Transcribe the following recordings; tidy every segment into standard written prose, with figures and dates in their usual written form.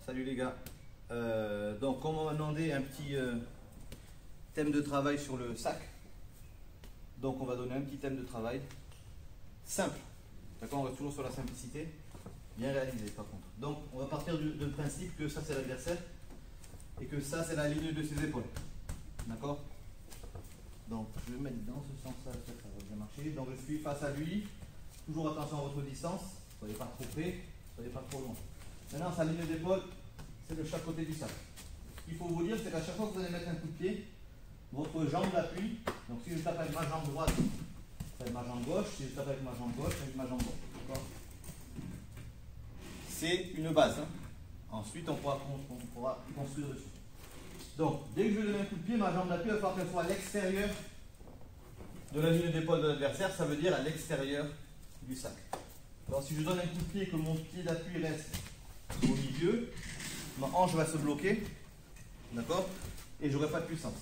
Salut les gars. Donc on m'a demandé un petit thème de travail sur le sac. Donc on va donner un petit thème de travail simple. D'accord, on reste toujours sur la simplicité. Bien réalisé par contre. Donc on va partir du principe que ça c'est l'adversaire et que ça c'est la ligne de ses épaules. D'accord. Donc je vais mettre dans ce sens-là, ça va bien marcher. Donc je suis face à lui. Toujours attention à votre distance. Soyez pas trop près, soyez pas trop loin. Maintenant sa ligne d'épaule, c'est de chaque côté du sac. Ce qu'il faut vous dire, c'est qu'à chaque fois que vous allez mettre un coup de pied, votre jambe d'appui, donc si je tape avec ma jambe droite, ça va être ma jambe gauche, si je tape avec ma jambe gauche, avec ma jambe droite. D'accord. C'est une base. Hein. Ensuite, on pourra construire dessus. Donc, dès que je vais donner un coup de pied, ma jambe d'appui va falloir qu'elle soit à l'extérieur de la ligne d'épaule de l'adversaire, ça veut dire à l'extérieur du sac. Alors, si je donne un coup de pied et que mon pied d'appui reste au milieu, ma hanche va se bloquer, d'accord, et j'aurai pas de puissance.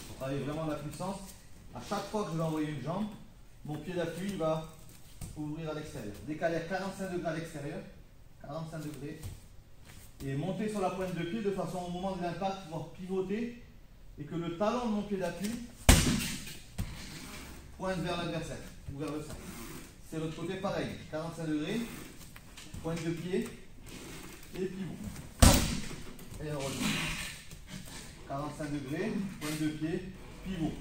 Pour travailler vraiment la puissance, à chaque fois que je vais envoyer une jambe, mon pied d'appui va ouvrir à l'extérieur. Décaler à 45 degrés à l'extérieur, 45 degrés, et monter sur la pointe de pied de façon au moment de l'impact pouvoir pivoter et que le talon de mon pied d'appui pointe vers l'adversaire ou vers le sac. C'est l'autre côté pareil, 45 degrés, pointe de pied et pivot. Et on revient. 45 degrés, pointe de pied, pivot.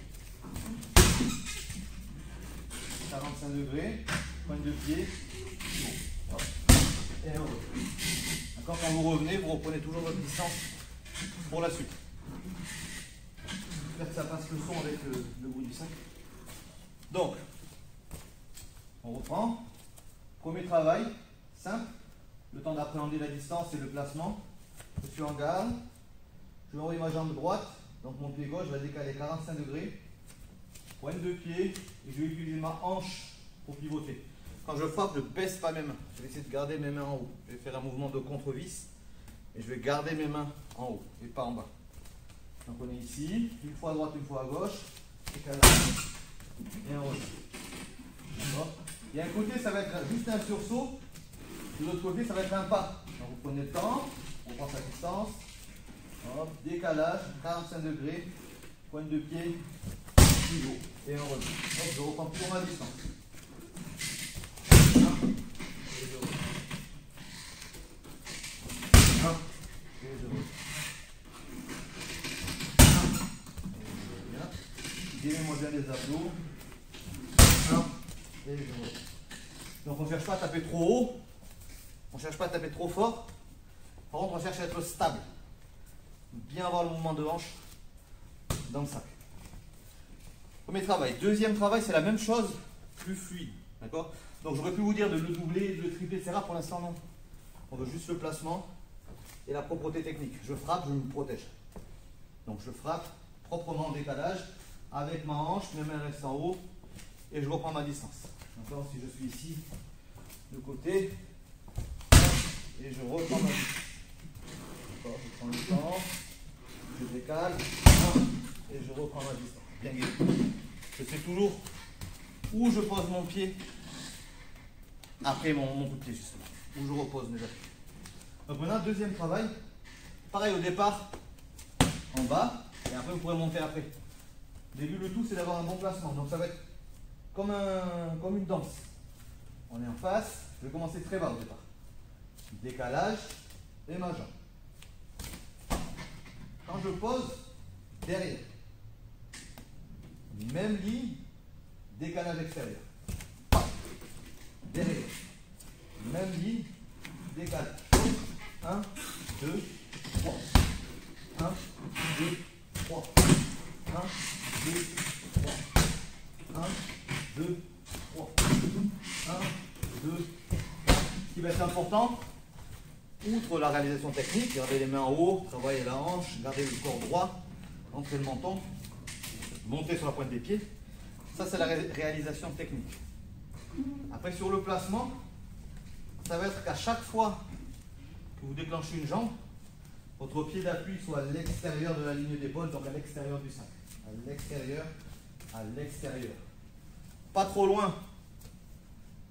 45 degrés, pointe de pied, pivot. Hop. Et on revient. D'accord, quand vous revenez, vous reprenez toujours votre distance pour la suite. J'espère que ça passe le son avec le bout du sac. Donc, on reprend. Premier travail, simple. Le temps d'appréhender la distance et le placement. Je suis en garde. Je vais envoyer ma jambe droite. Donc mon pied gauche, je vais décaler 45 degrés. Pointe de pied. Et je vais utiliser ma hanche pour pivoter. Quand je frappe, je ne baisse pas mes mains. Je vais essayer de garder mes mains en haut. Je vais faire un mouvement de contre-vis. Et je vais garder mes mains en haut et pas en bas. Donc on est ici. Une fois à droite, une fois à gauche. Décalage. Et on revient. D'accord. Il y a un côté, ça va être juste un sursaut. De l'autre côté, ça va être un pas. Donc vous prenez le temps, on prend sa distance. Hop, décalage, 45 degrés, pointe de pied, pivot. Et on revient. Donc je reprends toujours ma distance. Et je reviens. Et je reviens. Tirez-moi bien les abdos. Et je reviens. Donc on ne cherche pas à taper trop haut. On ne cherche pas à taper trop fort. Par contre, on cherche à être stable. Bien avoir le mouvement de hanche dans le sac. Premier travail. Deuxième travail, c'est la même chose, plus fluide. D'accord. Donc j'aurais pu vous dire de le doubler, de le tripler, etc. Pour l'instant, non. On veut juste le placement et la propreté technique. Je frappe, je me protège. Donc je frappe proprement en décalage avec ma hanche, mes mains restent en haut et je reprends ma distance. D'accord. Si je suis ici, de côté, et je reprends ma distance. D'accord, je prends le temps, je décale, et je reprends ma distance. Bien guidé. Je sais toujours où je pose mon pied après mon coup de pied, justement. Où je repose mes appuis. Donc maintenant, deuxième travail. Pareil au départ, en bas, et après vous pourrez monter après. Au début, le tout, c'est d'avoir un bon placement. Donc ça va être comme une danse. On est en face, je vais commencer très bas au départ. Décalage et ma jambe. Quand je pose, derrière. Même ligne, décalage extérieur. Derrière. Même ligne, décalage. 1, 2, 3. 1, 2, 3. 1, 2, 3. 1, 2, 3. 1, 2, 3. Ce qui va être important, outre la réalisation technique, garder les mains en haut, travailler la hanche, garder le corps droit, entrer le menton, monter sur la pointe des pieds. Ça, c'est la réalisation technique. Après, sur le placement, ça va être qu'à chaque fois que vous déclenchez une jambe, votre pied d'appui soit à l'extérieur de la ligne d'épaule, donc à l'extérieur du sac. À l'extérieur, à l'extérieur. Pas trop loin,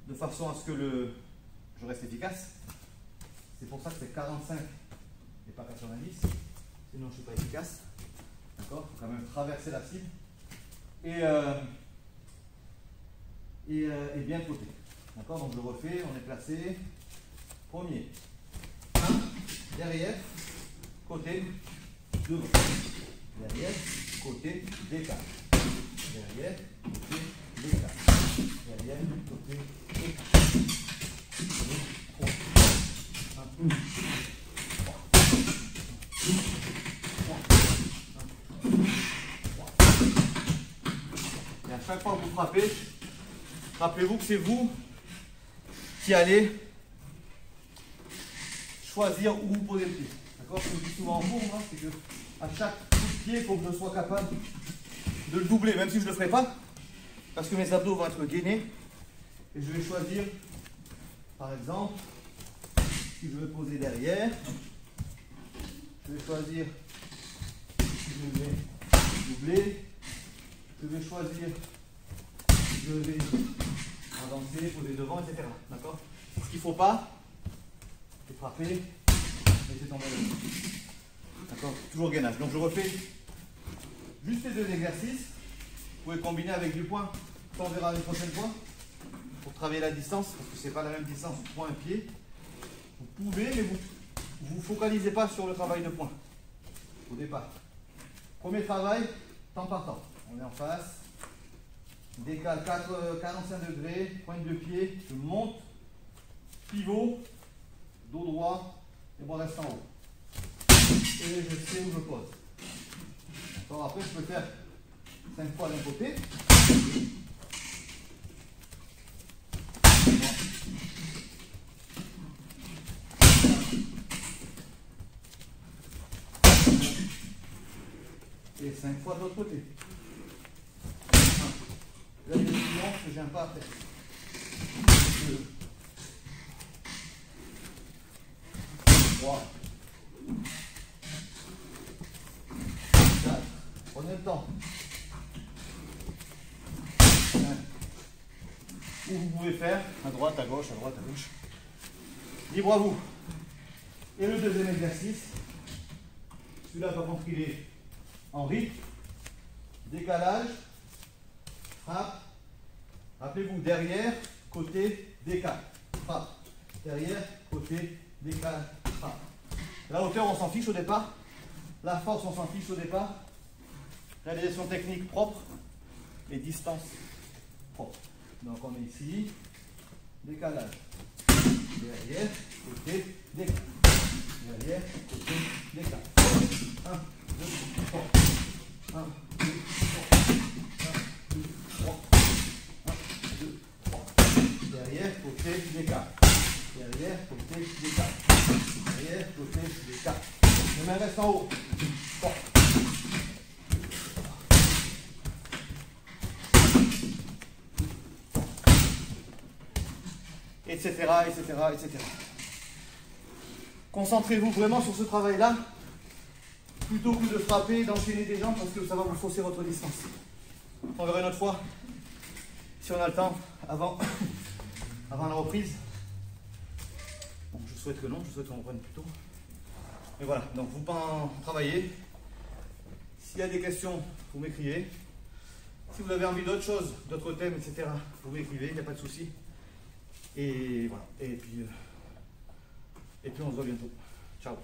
de façon à ce que je reste efficace. C'est pour ça que c'est 45 et pas 90, sinon je ne suis pas efficace. D'accord? Il faut quand même traverser la cible et bien de côté. D'accord? Donc je refais, on est placé. Premier, 1, derrière, côté, devant. Derrière, côté, décale. Derrière, côté, décale. Derrière, côté, décale. 3, 1, 3. Et à chaque fois que vous frappez, rappelez-vous que c'est vous qui allez choisir où vous posez le pied. D'accord? Ce que je dis souvent en cours, c'est que à chaque coup de pied, il faut que je sois capable de le doubler, même si je ne le ferai pas, parce que mes abdos vont être gainés. Et je vais choisir, par exemple, si je veux poser derrière, je vais choisir si je vais doubler, je vais choisir si je vais avancer, poser devant, etc. D'accord? Ce qu'il ne faut pas, c'est frapper, laisser tomber le dos. D'accord? Toujours gainage. Donc je refais juste les deux exercices. Vous pouvez combiner avec du poing, ça on verra une prochaine fois, pour travailler la distance, parce que ce n'est pas la même distance poing-pied. Vous pouvez, mais vous ne focalisez pas sur le travail de poing au départ. Premier travail, temps par temps. On est en face, décale 45 degrés, pointe de pied, je monte, pivot, dos droit, et bras restent en haut. Et je sais où je pose. D'accord, après je peux faire 5 fois d'un côté. Et 5 fois de l'autre côté. Là, il y a des nuances que je n'aime pas à faire. 2, 3, 4. Prenez le temps. 5. Ou vous pouvez faire à droite, à gauche, à droite, à gauche. Libre à vous. Et le deuxième exercice, celui-là par contre il est en rythme, décalage, frappe. Rappelez-vous, derrière, côté, décale, frappe. Derrière, côté, décale, frappe. La hauteur, on s'en fiche au départ. La force, on s'en fiche au départ. Réalisation technique propre et distance propre. Donc on est ici, décalage. Derrière, côté, décale. Derrière, côté, décale. 1, 2, 3. 1, 2, 3. 1, 2, 3. 1, 2, 3. Derrière, côté, décale. Derrière, côté, décale. Derrière, côté, décale. Les mains restent en haut. 3. Etc., etc., etc. Concentrez-vous vraiment sur ce travail-là, plutôt que de frapper, d'enchaîner des jambes, parce que ça va vous fausser votre distance. On verra une autre fois, si on a le temps, avant la reprise. Bon, je souhaite que non, je souhaite qu'on reprenne plus tôt. Et voilà, donc vous travaillez. S'il y a des questions, vous m'écrivez. Si vous avez envie d'autres choses, d'autres thèmes, etc., vous m'écrivez, il n'y a pas de souci. Et voilà, et puis on se voit bientôt. Ciao.